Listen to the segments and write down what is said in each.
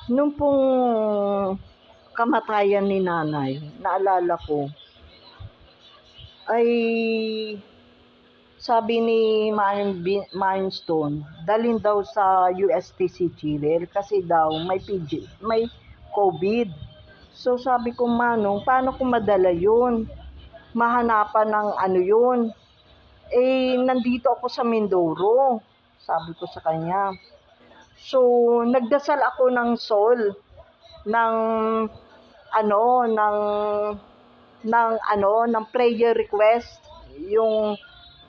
Nung pong kamatayan ni nanay, naalala ko, ay sabi ni Milestone, dalhin daw sa USTC Chirel kasi daw may COVID. So sabi ko, Manong, paano ko madala yun? Mahanapan ng ano yun? Eh, nandito ako sa Mindoro, sabi ko sa kanya. So, nagdasal ako ng soul, ng ano, ng prayer request, yung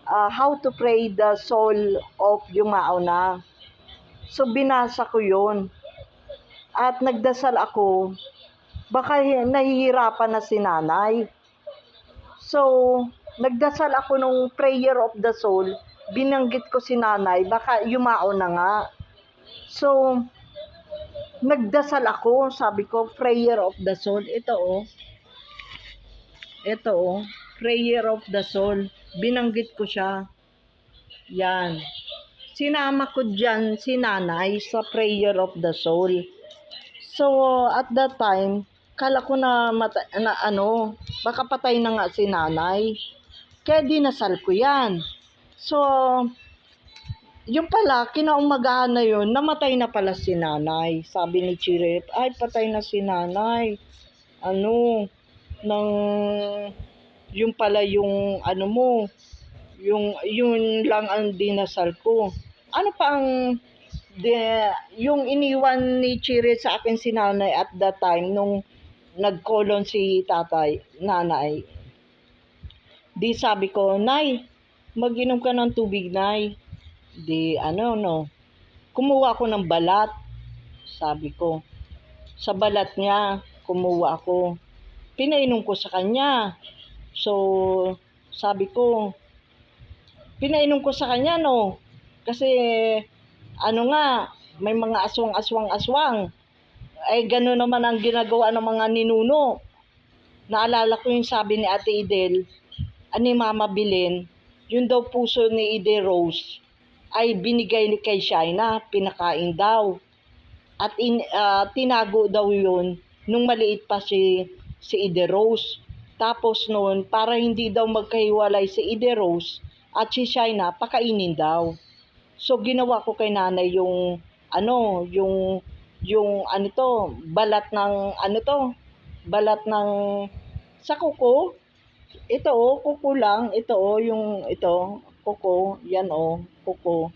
how to pray the soul of Yumao na. So, binasa ko yun. At nagdasal ako, baka nahihirapan na si nanay. So, nagdasal ako nung prayer of the soul, binanggit ko si nanay, baka yumao na nga. So, nagdasal ako, sabi ko, prayer of the soul. Ito prayer of the soul. Binanggit ko siya. Yan. Sinama ko dyan si nanay sa prayer of the soul. So, at that time, kala ko na baka patay na nga si nanay. Kaya dinasal ko yan. So, yung pala, kinaumagahan na yun, namatay na pala si nanay. Sabi ni Chirep, ay patay na si nanay. Yung pala yung yun lang ang dinasal ko. Ano pa ang yung iniwan ni Chirep sa akin si nanay at that time nung nagkolon si nanay. Di sabi ko, Nay, mag-inom ka ng tubig, Nay. Di kumuha ako ng balat, sabi ko. Sa balat niya, kumuha ako. Pinainom ko sa kanya. So, sabi ko, pinainom ko sa kanya, no? Kasi, may mga aswang. Ay, gano'n naman ang ginagawa ng mga ninuno. Naalala ko yung sabi ni Ate Idel, ni Mama Bilin, yun daw puso ni Ide Rose, ay binigay ni kay Shaina, pinakain daw. At tinago daw yun nung maliit pa si Ide Rose. Tapos noon, para hindi daw magkahiwalay si Ide Rose at si Shaina, pakainin daw. So ginawa ko kay nanay yung balat ng sa kuko. Ito kuko lang, kuko, yan kuko.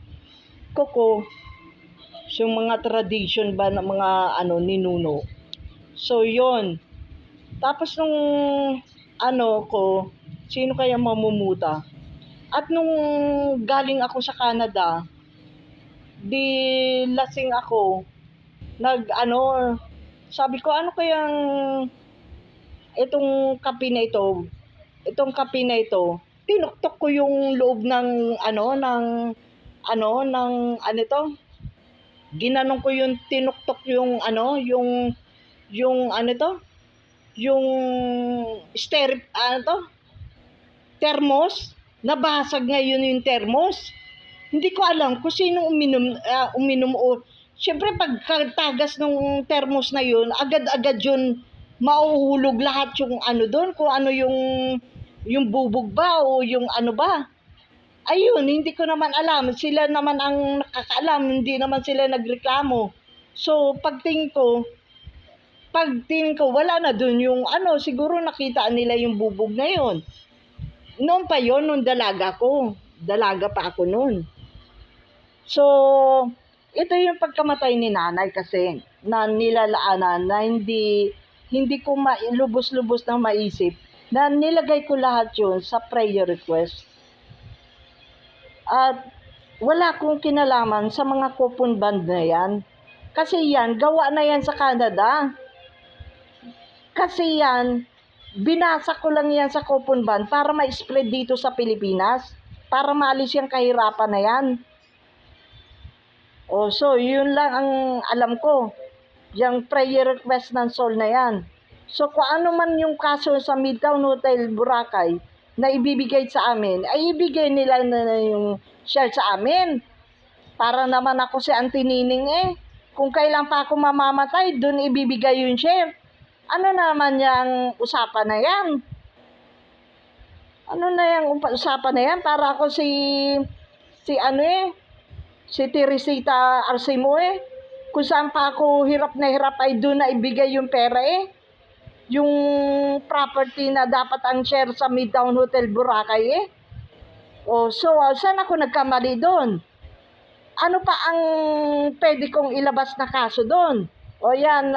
So, yung mga tradition ba ng mga ninuno. So, yon. Tapos nung sino kaya mamumuta? At nung galing ako sa Canada, di lasing ako. Sabi ko, ano kayang itong kape na ito, tinuktok ko yung loob ng ginanong ko yung tinuktok yung thermos, nabasag ngayon yung thermos. Hindi ko alam kung sino uminom o syempre pagkatagas ng thermos na yun, agad-agad yun mauhulog lahat yung doon, kung yung bubog ba o yung ba. Ayun, hindi ko naman alam. Sila naman ang nakakaalam, hindi naman sila nagreklamo. So, pagtingin ko, wala na dun yung siguro nakita nila yung bubog na yun. Noon pa yun, nung dalaga pa ako noon. So, ito yung pagkamatay ni nanay kasi na nilalaanan na hindi ko lubos-lubos na maisip na nilagay ko lahat yun sa prayer request. At wala akong kinalaman sa mga coupon band na yan. Kasi yan, gawa na yan sa Canada. Kasi yan, binasa ko lang yan sa coupon band para ma-spread dito sa Pilipinas. Para maalis yung kahirapan na yan. So yun lang ang alam ko. Yung prayer request ng soul na yan. So kung ano man yung kaso sa Midtown Hotel, Boracay, na ibibigay sa amin, ay ibigay nila na yung share sa amin. Para naman ako si Auntie Nining Kung kailan pa ako mamamatay, dun ibibigay yung share. Ano naman yung usapan na yan? Ano na yung usapan na yan? Para ako si Teresita Arcimo Kung saan pa ako hirap na hirap ay doon na ibigay yung pera Yung property na dapat ang share sa Midtown Hotel Boracay so saan ako nagkamali doon? Ano pa ang pwede kong ilabas na kaso doon? O yan,